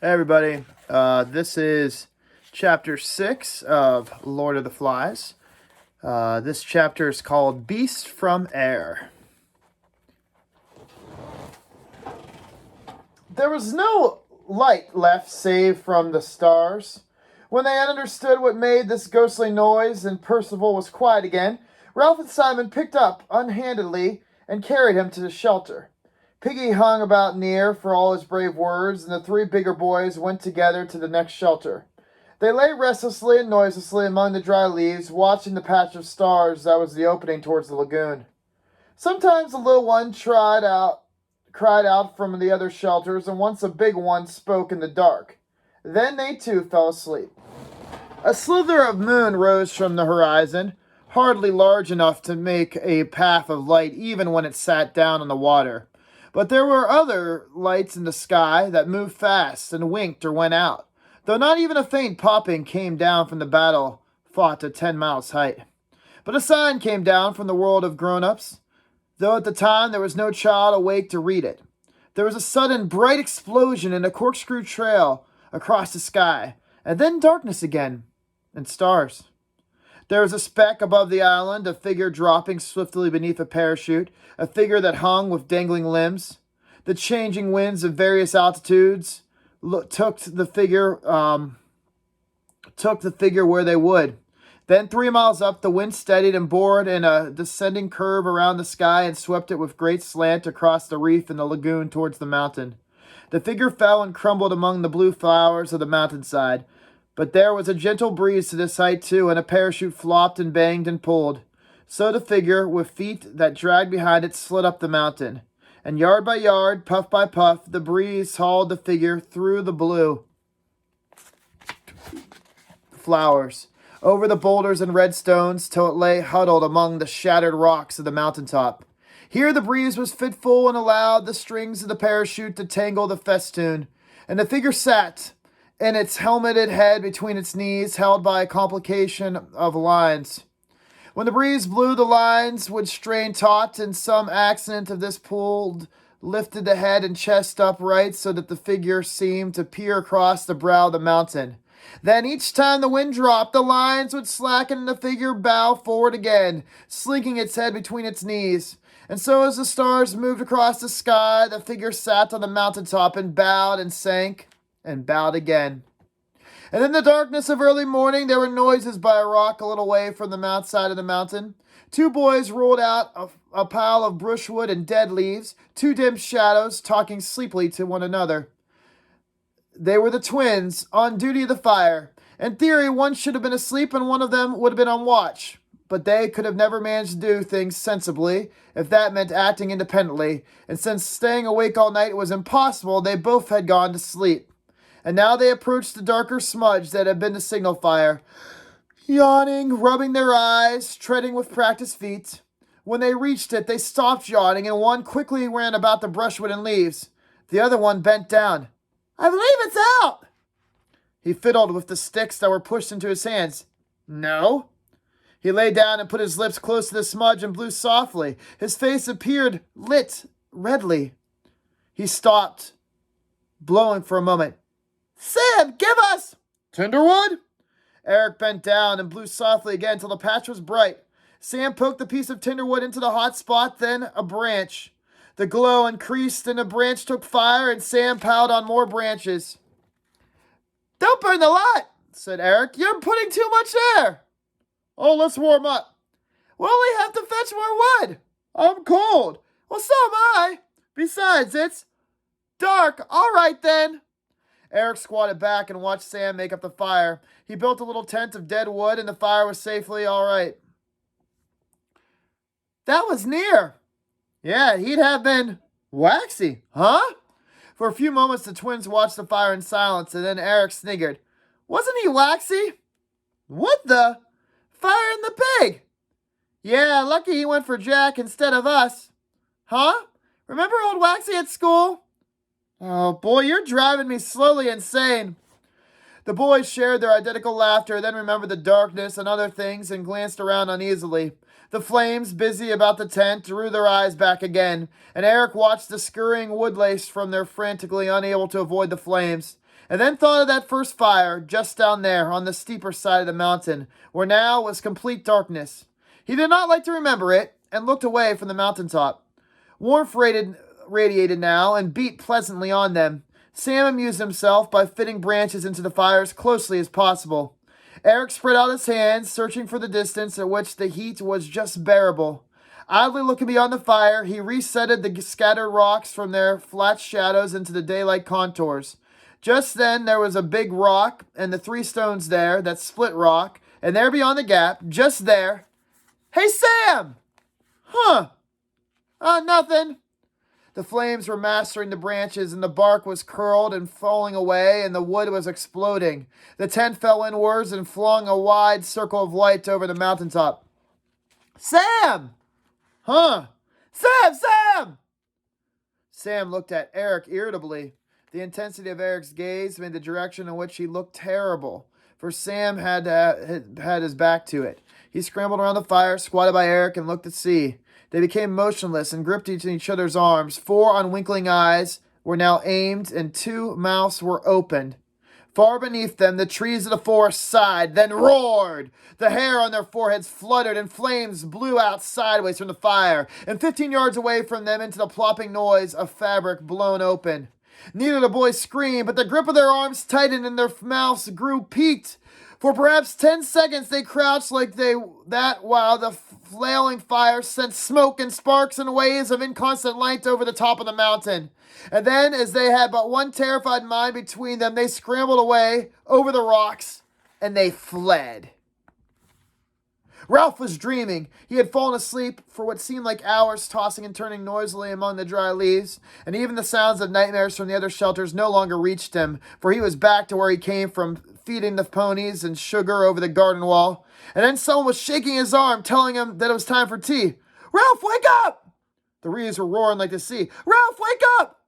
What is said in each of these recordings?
Hey everybody, this is chapter 6 of Lord of the Flies. This chapter is called Beast from Air. There was no light left save from the stars. When they had understood what made this ghostly noise and Percival was quiet again, Ralph and Simon picked up unhandedly and carried him to the shelter. Piggy hung about near for all his brave words, and the three bigger boys went together to the next shelter. They lay restlessly and noiselessly among the dry leaves, watching the patch of stars that was the opening towards the lagoon. Sometimes the little one cried out from the other shelters, and once a big one spoke in the dark. Then they too fell asleep. A slither of moon rose from the horizon, hardly large enough to make a path of light even when it sat down on the water. But there were other lights in the sky that moved fast and winked or went out, though not even a faint popping came down from the battle fought at 10 miles' height. But a sign came down from the world of grown-ups, though at the time there was no child awake to read it. There was a sudden bright explosion and a corkscrew trail across the sky, and then darkness again, and stars. There was a speck above the island, a figure dropping swiftly beneath a parachute, a figure that hung with dangling limbs. The changing winds of various altitudes took the figure where they would. Then 3 miles up, the wind steadied and bore in a descending curve around the sky and swept it with great slant across the reef and the lagoon towards the mountain. The figure fell and crumbled among the blue flowers of the mountainside. But there was a gentle breeze to this height, too, and a parachute flopped and banged and pulled. So the figure, with feet that dragged behind it, slid up the mountain. And yard by yard, puff by puff, the breeze hauled the figure through the blue flowers, over the boulders and red stones, till it lay huddled among the shattered rocks of the mountaintop. Here the breeze was fitful and allowed the strings of the parachute to tangle the festoon, and the figure sat, and its helmeted head between its knees, held by a complication of lines. When the breeze blew, the lines would strain taut, and some accident of this lifted the head and chest upright so that the figure seemed to peer across the brow of the mountain. Then each time the wind dropped, the lines would slacken and the figure bow forward again, slinking its head between its knees. And so as the stars moved across the sky, the figure sat on the mountaintop and bowed and sank and bowed again. And in the darkness of early morning, there were noises by a rock a little way from the mount side of the mountain. Two boys rolled out a pile of brushwood and dead leaves, two dim shadows, talking sleepily to one another. They were the twins, on duty at the fire. In theory, one should have been asleep and one of them would have been on watch. But they could have never managed to do things sensibly, if that meant acting independently. And since staying awake all night was impossible, they both had gone to sleep. And now they approached the darker smudge that had been the signal fire, yawning, rubbing their eyes, treading with practiced feet. When they reached it, they stopped yawning, and one quickly ran about the brushwood and leaves. The other one bent down. "I believe it's out." He fiddled with the sticks that were pushed into his hands. "No." He lay down and put his lips close to the smudge and blew softly. His face appeared lit redly. He stopped, blowing for a moment. "Sam, give us—" "Tinderwood?" Eric bent down and blew softly again till the patch was bright. Sam poked the piece of tinderwood into the hot spot, then a branch. The glow increased and the branch took fire, and Sam piled on more branches. "Don't burn the lot," said Eric. "You're putting too much there." "Oh, let's warm up." "We'll only have to fetch more wood." "I'm cold." "Well, so am I. Besides, it's dark. All right, then." Eric squatted back and watched Sam make up the fire. He built a little tent of dead wood, and the fire was safely all right. "That was near." "Yeah, he'd have been waxy, huh?" For a few moments, the twins watched the fire in silence, and then Eric sniggered. "Wasn't he waxy?" "What the—" "Fire in the pig." "Yeah, lucky he went for Jack instead of us." "Huh? Remember old Waxy at school?" "Oh, boy, you're driving me slowly insane." The boys shared their identical laughter, then remembered the darkness and other things and glanced around uneasily. The flames, busy about the tent, drew their eyes back again, and Eric watched the scurrying woodlace from there frantically unable to avoid the flames. and then thought of that first fire just down there on the steeper side of the mountain, where now was complete darkness. He did not like to remember it, and looked away from the mountaintop. Warmth radiated now and beat pleasantly on them. Sam amused himself by fitting branches into the fire as closely as possible. Eric spread out his hands, searching for the distance at which the heat was just bearable. Idly looking beyond the fire, he resetted the scattered rocks from their flat shadows into the daylight contours. Just then there was a big rock, and the 3 stones there, that split rock, and there beyond the gap, just there. "Hey, Sam!" "Huh? Nothing." The flames were mastering the branches, and the bark was curled and falling away, and the wood was exploding. The tent fell inwards and flung a wide circle of light over the mountaintop. "Sam!" "Huh? Sam! Sam looked at Eric irritably. The intensity of Eric's gaze made the direction in which he looked terrible, for Sam had his back to it. He scrambled around the fire, squatted by Eric, and looked to see. They became motionless and gripped each other's arms. 4 unwinking eyes were now aimed, and 2 mouths were opened. Far beneath them, the trees of the forest sighed, then roared. The hair on their foreheads fluttered, and flames blew out sideways from the fire, and 15 yards away from them, into the plopping noise of fabric blown open. Neither of the boys screamed, but the grip of their arms tightened and their mouths grew peaked. For perhaps 10 seconds they crouched like that while the flailing fire sent smoke and sparks and waves of inconstant light over the top of the mountain. And then, as they had but one terrified mind between them, they scrambled away over the rocks, and they fled. Ralph was dreaming. He had fallen asleep for what seemed like hours, tossing and turning noisily among the dry leaves, and even the sounds of nightmares from the other shelters no longer reached him, for he was back to where he came from, feeding the ponies and sugar over the garden wall. And then someone was shaking his arm, telling him that it was time for tea. "Ralph, wake up!" The reeds were roaring like the sea. "Ralph, wake up!"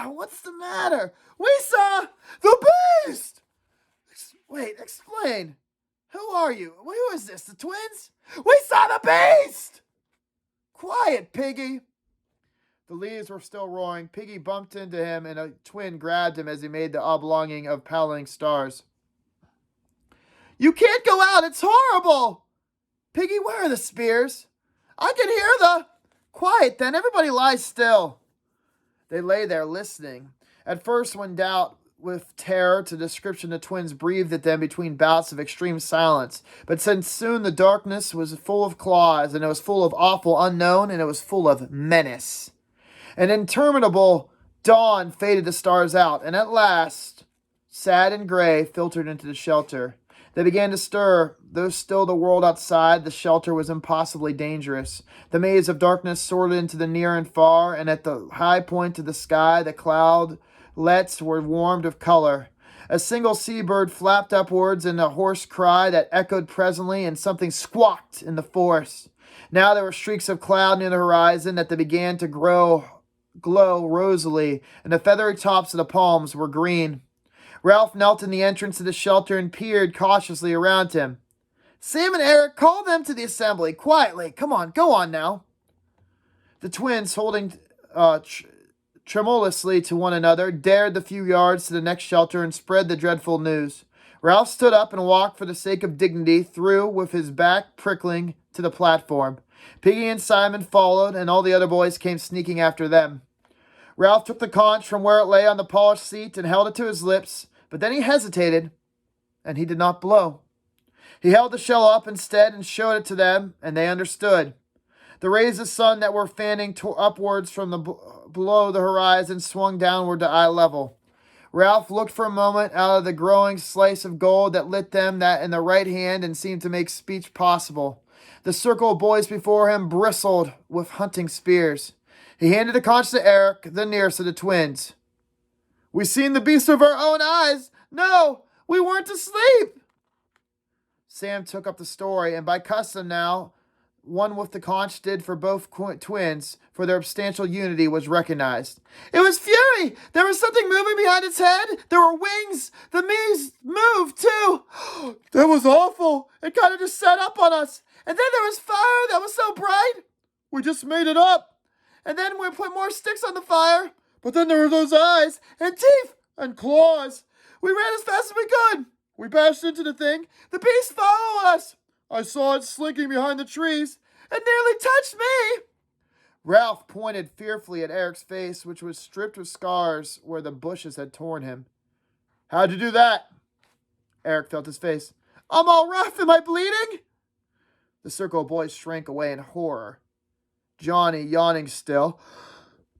What's the matter?" "We saw the beast!" Wait, explain. Who are you? Who is this, the twins?" "We saw the beast!" "Quiet, Piggy." The leaves were still roaring. Piggy bumped into him, and a twin grabbed him as he made the oblonging of paddling stars. "You can't go out. It's horrible." "Piggy, where are the spears?" "I can hear the—" "Quiet, then. Everybody lie still." They lay there listening. At first, when doubt with terror to description, the twins breathed at them between bouts of extreme silence. But since soon the darkness was full of claws, and it was full of awful unknown, and it was full of menace. An interminable dawn faded the stars out, and at last, sad and gray, filtered into the shelter. They began to stir. Though still the world outside the shelter was impossibly dangerous. The maze of darkness sorted into the near and far, and at the high point of the sky the cloudlets were warmed with color. A single seabird flapped upwards in a hoarse cry that echoed presently, and something squawked in the forest. Now there were streaks of cloud near the horizon that they began to glow rosily, and the feathery tops of the palms were green. Ralph knelt in the entrance of the shelter and peered cautiously around him. "Sam and Eric, call them to the assembly. Quietly. Come on, go on now." The twins, holding tremulously to one another, dared the few yards to the next shelter and spread the dreadful news. Ralph stood up and walked for the sake of dignity through with his back prickling to the platform. Piggy and Simon followed, and all the other boys came sneaking after them. Ralph took the conch from where it lay on the polished seat and held it to his lips, but then he hesitated, and he did not blow. He held the shell up instead and showed it to them, and they understood. The rays of sun that were fanning upwards from below the horizon swung downward to eye level. Ralph looked for a moment out of the growing slice of gold that lit them that in the right hand and seemed to make speech possible. The circle of boys before him bristled with hunting spears. He handed the conch to Eric, the nearest of the twins. "We seen the beast with our own eyes. No, we weren't asleep." Sam took up the story, and by custom now, one with the conch did for both twins, for their substantial unity was recognized. "It was Fury! There was something moving behind its head. There were wings. The beast moved, too. That was awful. It kind of just set up on us. And then there was fire that was so bright. We just made it up. And then we put more sticks on the fire. But then there were those eyes and teeth and claws. We ran as fast as we could. We bashed into the thing. The beast followed us. I saw it slinking behind the trees. It nearly touched me. Ralph pointed fearfully at Eric's face, which was stripped with scars where the bushes had torn him. How'd you do that? Eric felt his face. I'm all rough. Am I bleeding? The circle of boys shrank away in horror. Johnny, yawning still,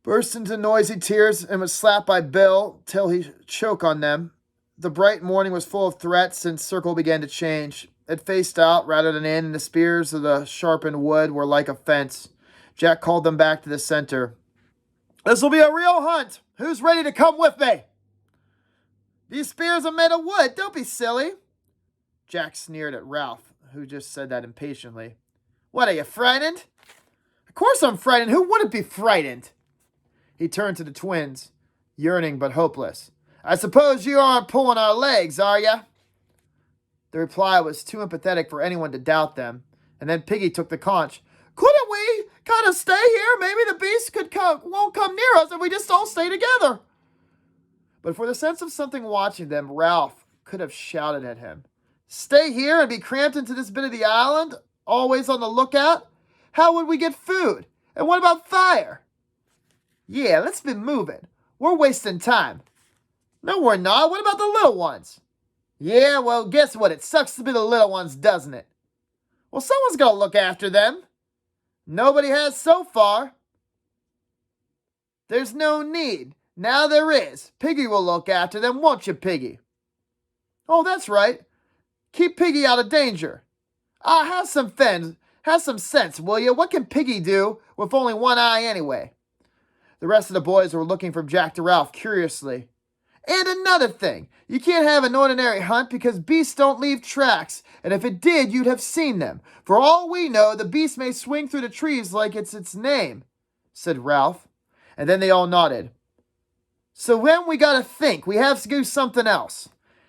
burst into noisy tears and was slapped by Bill till he choked on them. The bright morning was full of threats, and Circle began to change. It faced out rather than in, and the spears of the sharpened wood were like a fence. Jack called them back to the center. This will be a real hunt. Who's ready to come with me? These spears are made of wood. Don't be silly. Jack sneered at Ralph, who just said that impatiently. What, are you frightened? Of course I'm frightened. Who wouldn't be frightened? He turned to the twins, yearning but hopeless. I suppose you aren't pulling our legs, are you? The reply was too empathetic for anyone to doubt them, and then Piggy took the conch. Couldn't we kind of stay here? Maybe the beast won't come near us if we just all stay together. But for the sense of something watching them, Ralph could have shouted at him. Stay here and be cramped into this bit of the island, always on the lookout? How would we get food? And what about fire? Yeah, let's be moving. We're wasting time. No, we're not. What about the little ones? Yeah, well, guess what? It sucks to be the little ones, doesn't it? Well, someone's got to look after them. Nobody has so far. There's no need. Now there is. Piggy will look after them, won't you, Piggy? Oh, that's right. Keep Piggy out of danger. Have some sense, will you? What can Piggy do with only one eye anyway? The rest of the boys were looking from Jack to Ralph curiously. And another thing, you can't have an ordinary hunt because beasts don't leave tracks, and if it did, you'd have seen them. For all we know, the beast may swing through the trees like it's its name, said Ralph. And then they all nodded. So then we gotta think. We have to do something else.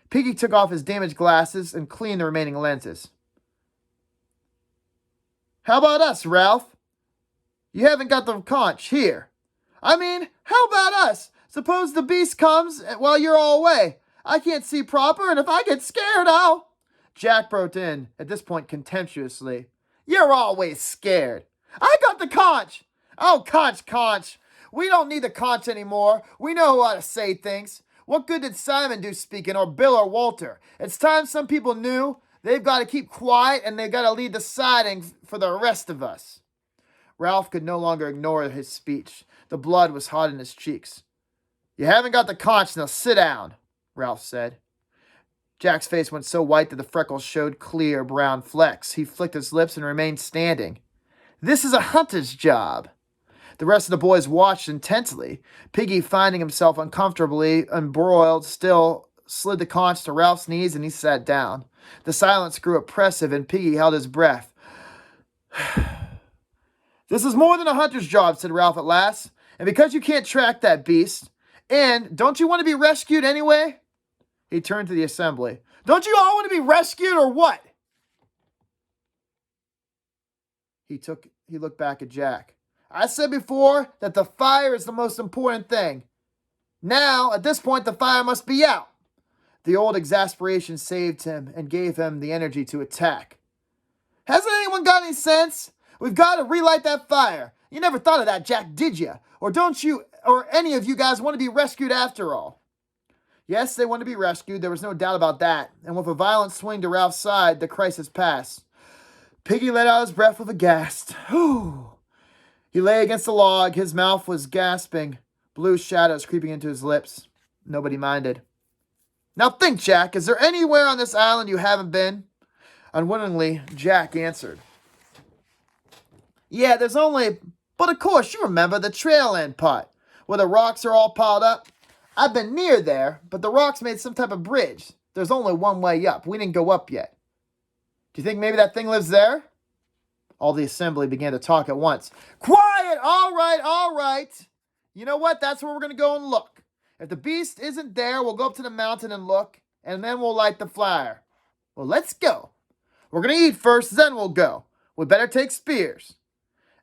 Piggy took off his damaged glasses and cleaned the remaining lenses. How about us, Ralph? You haven't got the conch here. I mean, how about us? Suppose the beast comes while you're all away. I can't see proper, and if I get scared, I'll... Jack broke in, at this point contemptuously. You're always scared. I got the conch. Oh, conch. We don't need the conch anymore. We know how to say things. What good did Simon do speaking, or Bill or Walter? It's time some people knew they've got to keep quiet and they've got to lead the siding for the rest of us. Ralph could no longer ignore his speech. The blood was hot in his cheeks. You haven't got the conch, now sit down, Ralph said. Jack's face went so white that the freckles showed clear brown flecks. He flicked his lips and remained standing. This is a hunter's job. The rest of the boys watched intensely. Piggy, finding himself uncomfortably embroiled, still slid the conch to Ralph's knees and he sat down. The silence grew oppressive and Piggy held his breath. This is more than a hunter's job, said Ralph at last. And because you can't track that beast, and don't you want to be rescued anyway? He turned to the assembly. Don't you all want to be rescued or what? He looked back at Jack. I said before that the fire is the most important thing. Now, at this point, the fire must be out. The old exasperation saved him and gave him the energy to attack. Hasn't anyone got any sense? We've got to relight that fire. You never thought of that, Jack, did you? Or don't you, or any of you guys want to be rescued after all? Yes, they want to be rescued. There was no doubt about that. And with a violent swing to Ralph's side, the crisis passed. Piggy let out his breath with a gasp. Whew. He lay against the log. His mouth was gasping, blue shadows creeping into his lips. Nobody minded. Now think, Jack, is there anywhere on this island you haven't been? Unwillingly, Jack answered. Yeah, there's only... But of course, you remember the trail end part, where the rocks are all piled up. I've been near there, but the rocks made some type of bridge. There's only one way up. We didn't go up yet. Do you think maybe that thing lives there? All the assembly began to talk at once. Quiet! All right. You know what? That's where we're going to go and look. If the beast isn't there, we'll go up to the mountain and look, and then we'll light the fire. Well, let's go. We're going to eat first, then we'll go. We better take spears.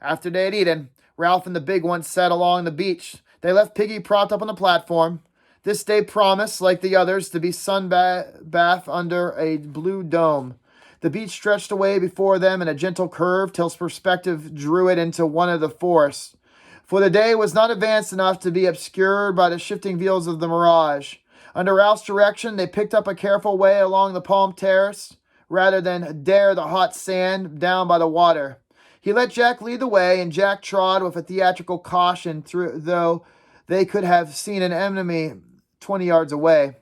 After they had eaten, Ralph and the big ones sat along the beach. They left Piggy propped up on the platform. This day promised, like the others, to be bath under a blue dome. The beach stretched away before them in a gentle curve till perspective drew it into one of the forests. For the day was not advanced enough to be obscured by the shifting veils of the mirage. Under Ralph's direction, they picked up a careful way along the palm terrace, rather than dare the hot sand down by the water. He let Jack lead the way, and Jack trod with a theatrical caution, though they could have seen an enemy 20 yards away.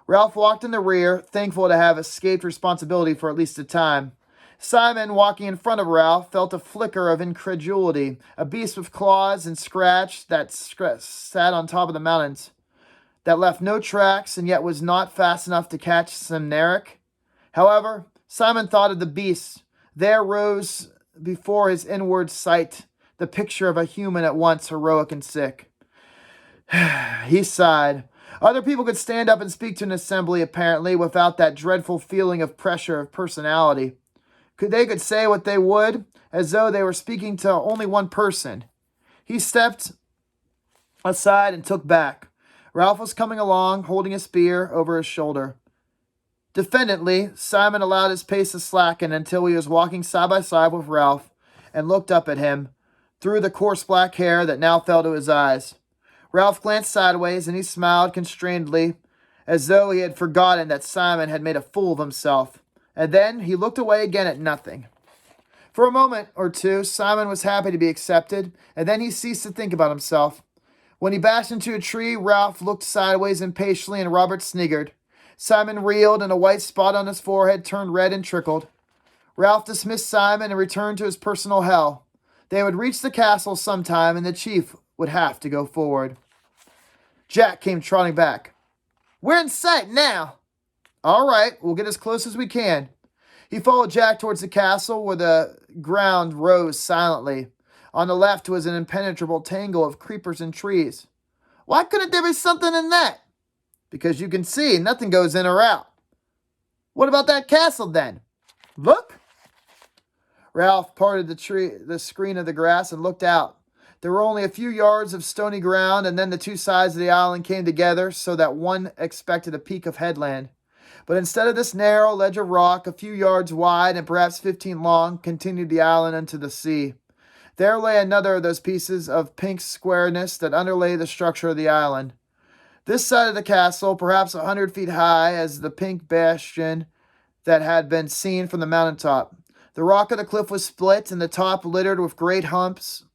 Ralph walked in the rear, thankful to have escaped responsibility for at least a time. Simon, walking in front of Ralph, felt a flicker of incredulity. A beast with claws and scratch that sat on top of the mountains, that left no tracks and yet was not fast enough to catch Semneric. However, Simon thought of the beast. There rose before his inward sight the picture of a human at once heroic and sick. He sighed. Other people could stand up and speak to an assembly, apparently, without that dreadful feeling of pressure of personality. They could say what they would, as though they were speaking to only one person. He stepped aside and took back. Ralph was coming along, holding a spear over his shoulder. Diffidently, Simon allowed his pace to slacken until he was walking side by side with Ralph and looked up at him through the coarse black hair that now fell to his eyes. Ralph glanced sideways and he smiled constrainedly, as though he had forgotten that Simon had made a fool of himself. And then he looked away again at nothing. For a moment or two, Simon was happy to be accepted, and then he ceased to think about himself. When he bashed into a tree, Ralph looked sideways impatiently, and Robert sniggered. Simon reeled, and a white spot on his forehead turned red and trickled. Ralph dismissed Simon and returned to his personal hell. They would reach the castle sometime, and the chief would have to go forward. Jack came trotting back. "We're in sight now." "All right, we'll get as close as we can." He followed Jack towards the castle, where the ground rose silently. On the left was an impenetrable tangle of creepers and trees. "Why couldn't there be something in that?" "Because you can see, nothing goes in or out." "What about that castle, then?" "Look." Ralph parted the screen of the grass and looked out. There were only a few yards of stony ground, and then the two sides of the island came together so that one expected a peak of headland. But instead of this narrow ledge of rock, a few yards wide and perhaps 15 long, continued the island into the sea. There lay another of those pieces of pink squareness that underlay the structure of the island. This side of the castle, perhaps 100 feet high, as the pink bastion that had been seen from the mountaintop. The rock of the cliff was split, and the top littered with great humps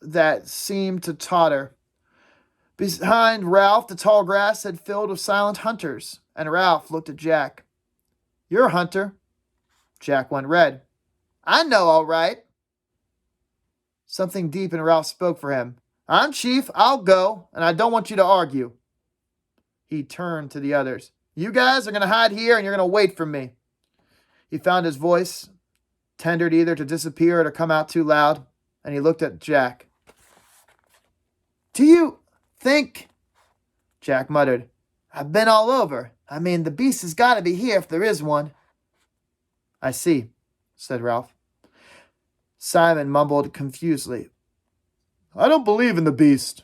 that seemed to totter. Behind Ralph, the tall grass had filled with silent hunters, and Ralph looked at Jack. "You're a hunter." Jack went red. "I know, all right." Something deep in Ralph spoke for him. "I'm chief, I'll go, and I don't want you to argue." He turned to the others. "You guys are going to hide here, and you're going to wait for me." He found his voice tendered either to disappear or to come out too loud, and he looked at Jack. "Do you think?" Jack muttered. "I've been all over. I mean, the beast has got to be here if there is one." "I see," said Ralph. Simon mumbled confusedly. "I don't believe in the beast."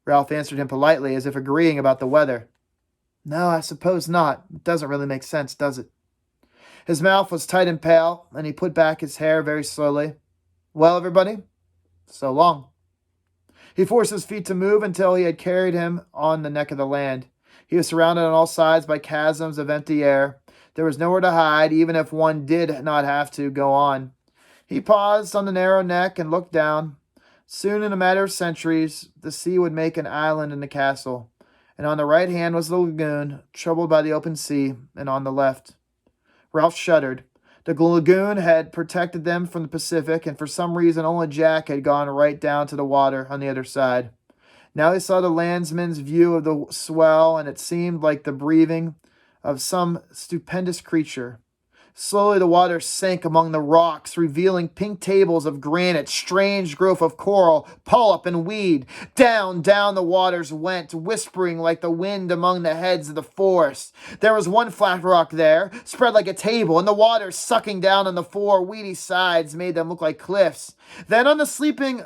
Ralph answered him politely, as if agreeing about the weather. "No, I suppose not. It doesn't really make sense, does it?" His mouth was tight and pale, and he put back his hair very slowly. "Well, everybody, so long." He forced his feet to move until he had carried him on the neck of the land. He was surrounded on all sides by chasms of empty air. There was nowhere to hide, even if one did not have to go on. He paused on the narrow neck and looked down. Soon, in a matter of centuries, the sea would make an island in the castle, and on the right hand was the lagoon, troubled by the open sea, and on the left. Ralph shuddered. The lagoon had protected them from the Pacific, and for some reason only Jack had gone right down to the water on the other side. Now he saw the landsman's view of the swell, and it seemed like the breathing of some stupendous creature. Slowly the water sank among the rocks, revealing pink tables of granite, strange growth of coral, polyp, and weed. Down, down the waters went, whispering like the wind among the heads of the forest. There was one flat rock there, spread like a table, and the water sucking down on the four weedy sides made them look like cliffs. Then on the sleeping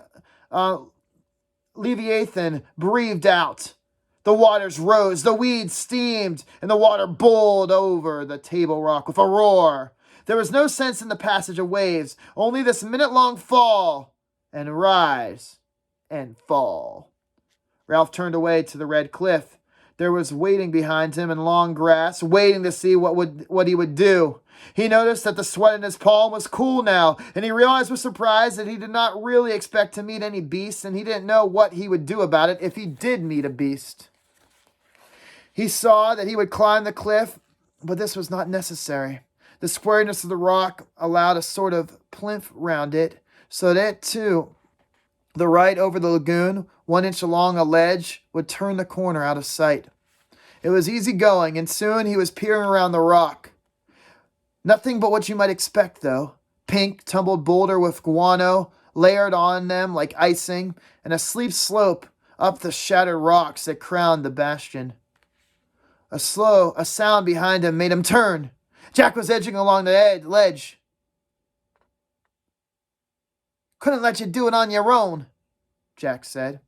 Leviathan breathed out. The waters rose, the weeds steamed, and the water bowled over the table rock with a roar. There was no sense in the passage of waves, only this minute-long fall and rise and fall. Ralph turned away to the red cliff. There was waiting behind him in long grass, waiting to see what he would do. He noticed that the sweat in his palm was cool now, and he realized with surprise that he did not really expect to meet any beasts, and he didn't know what he would do about it if he did meet a beast. He saw that he would climb the cliff, but this was not necessary. The squareness of the rock allowed a sort of plinth round it, so that to the right over the lagoon, 1 inch along a ledge, would turn the corner out of sight. It was easy going, and soon he was peering around the rock. Nothing but what you might expect, though. Pink, tumbled boulder with guano layered on them like icing, and a steep slope up the shattered rocks that crowned the bastion. A sound behind him made him turn. Jack was edging along the ledge. "Couldn't let you do it on your own," Jack said.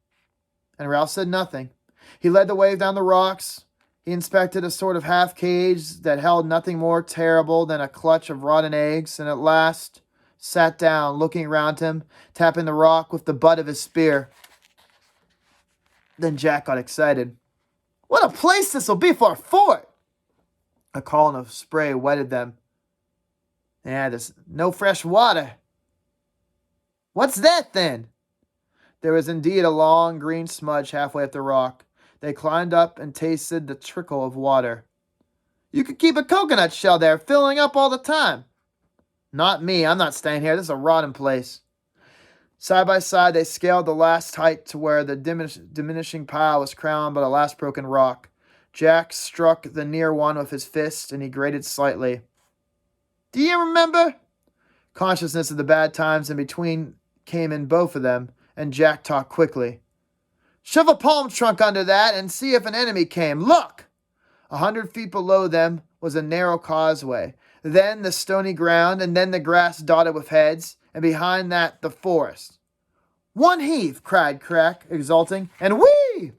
And Ralph said nothing. He led the way down the rocks. He inspected a sort of half-cage that held nothing more terrible than a clutch of rotten eggs, and at last sat down, looking around him, tapping the rock with the butt of his spear. Then Jack got excited. "What a place this'll be for a fort!" A column of spray wetted them. "Yeah, there's no fresh water." "What's that, then?" There was indeed a long green smudge halfway up the rock. They climbed up and tasted the trickle of water. "You could keep a coconut shell there, filling up all the time." "Not me. I'm not staying here. This is a rotten place." Side by side, they scaled the last height to where the diminishing pile was crowned by the last broken rock. Jack struck the near one with his fist, and he grated slightly. "Do you remember?" Consciousness of the bad times in between came in both of them, and Jack talked quickly. "Shove a palm trunk under that and see if an enemy came. Look!" 100 feet below them was a narrow causeway, then the stony ground, and then the grass dotted with heads, and behind that the forest. "One heave!" cried Crack, exulting, and whee!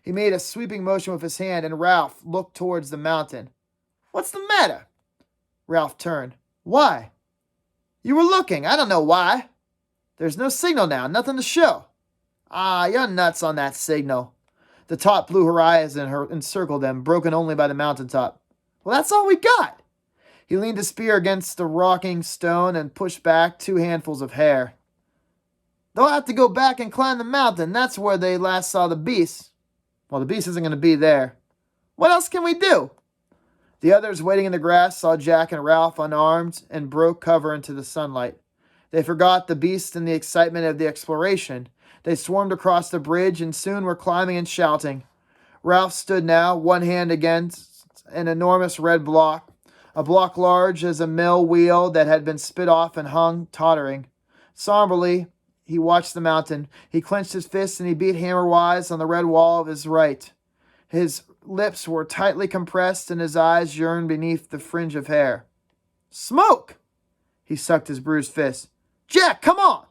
He made a sweeping motion with his hand, and Ralph looked towards the mountain. "What's the matter?" Ralph turned. "Why?" "You were looking. I don't know why." "There's no signal now, nothing to show." "Ah, you're nuts on that signal." The taut blue horizon encircled them, broken only by the mountaintop. "Well, that's all we got." He leaned his spear against the rocking stone and pushed back 2 handfuls of hair. "They'll have to go back and climb the mountain. That's where they last saw the beast." "Well, the beast isn't going to be there." "What else can we do?" The others waiting in the grass saw Jack and Ralph unarmed and broke cover into the sunlight. They forgot the beast in the excitement of the exploration. They swarmed across the bridge and soon were climbing and shouting. Ralph stood now, one hand against an enormous red block, a block large as a mill wheel that had been spit off and hung tottering. Somberly, he watched the mountain. He clenched his fists and he beat hammer-wise on the red wall of his right. His lips were tightly compressed and his eyes yearned beneath the fringe of hair. "Smoke!" He sucked his bruised fist. "Jack, come on!"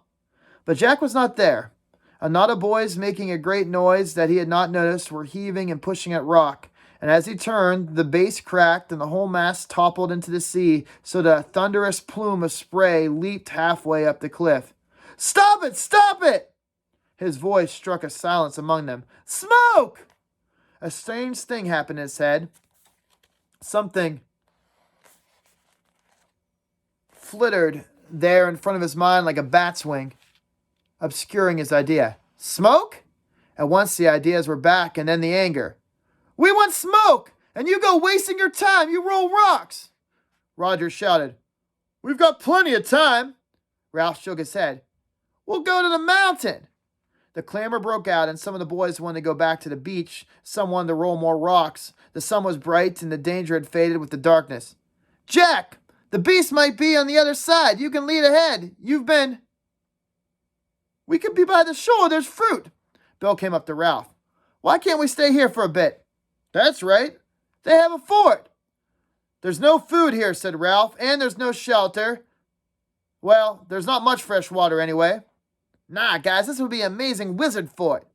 But Jack was not there. A knot of boys making a great noise that he had not noticed were heaving and pushing at rock, and as he turned, the base cracked and the whole mass toppled into the sea so that a thunderous plume of spray leaped halfway up the cliff. "Stop it! Stop it!" His voice struck a silence among them. "Smoke!" A strange thing happened in his head. Something flittered there in front of his mind like a bat's wing, obscuring his idea. "Smoke?" At once the ideas were back, and then the anger. "We want smoke, and you go wasting your time. You roll rocks." Roger shouted. "We've got plenty of time." Ralph shook his head. "We'll go to the mountain." The clamor broke out, and some of the boys wanted to go back to the beach. Some wanted to roll more rocks. The sun was bright, and the danger had faded with the darkness. "Jack, the beast might be on the other side. You can lead ahead. We could be by the shore. There's fruit." Bill came up to Ralph. "Why can't we stay here for a bit?" "That's right. They have a fort." "There's no food here," said Ralph, "and there's no shelter. Well, there's not much fresh water anyway." "Nah, guys, this would be an amazing wizard fort."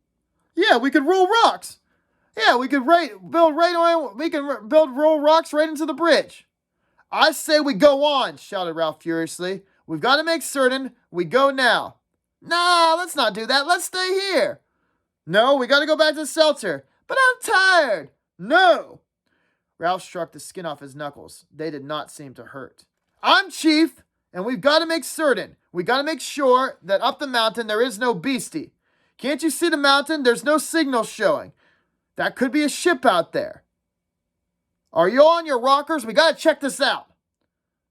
"Yeah, we could roll rocks." Yeah, we could roll rocks right into the bridge. I say we go on, shouted Ralph furiously. We've got to make certain we go now. Nah, let's not do that. Let's stay here. No, we got to go back to Seltzer. But I'm tired. No. Ralph struck the skin off his knuckles. They did not seem to hurt. I'm chief, and we've got to make certain. We got to make sure that up the mountain there is no beastie. Can't you see the mountain? There's no signal showing. That could be a ship out there. Are you on your rockers? We got to check this out.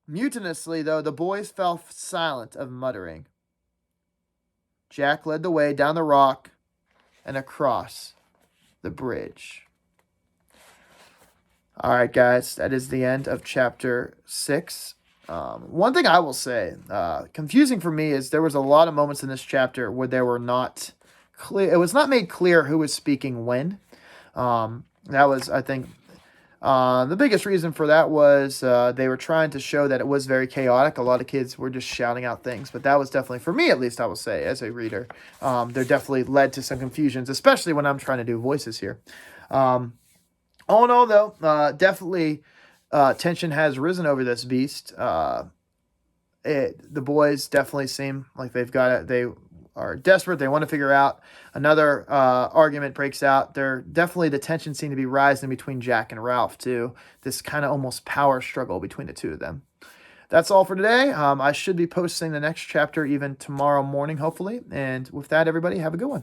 Mutinously, though, the boys fell silent of muttering. Jack led the way down the rock and across the bridge. All right, guys, that is the end of chapter 6. One thing I will say, confusing for me, is there was a lot of moments in this chapter where they were not clear. It was not made clear who was speaking when. That was, I think, the biggest reason for that was they were trying to show that it was very chaotic. A lot of kids were just shouting out things, but that was definitely, for me at least, I will say, as a reader, there definitely led to some confusions, especially when I'm trying to do voices here. All in all, though, definitely tension has risen over this beast. The boys definitely seem like they are desperate. They want to figure out. Another argument breaks out. The tension seemed to be rising between Jack and Ralph, too. This kind of almost power struggle between the two of them. That's all for today. I should be posting the next chapter even tomorrow morning, hopefully. And with that, everybody, have a good one.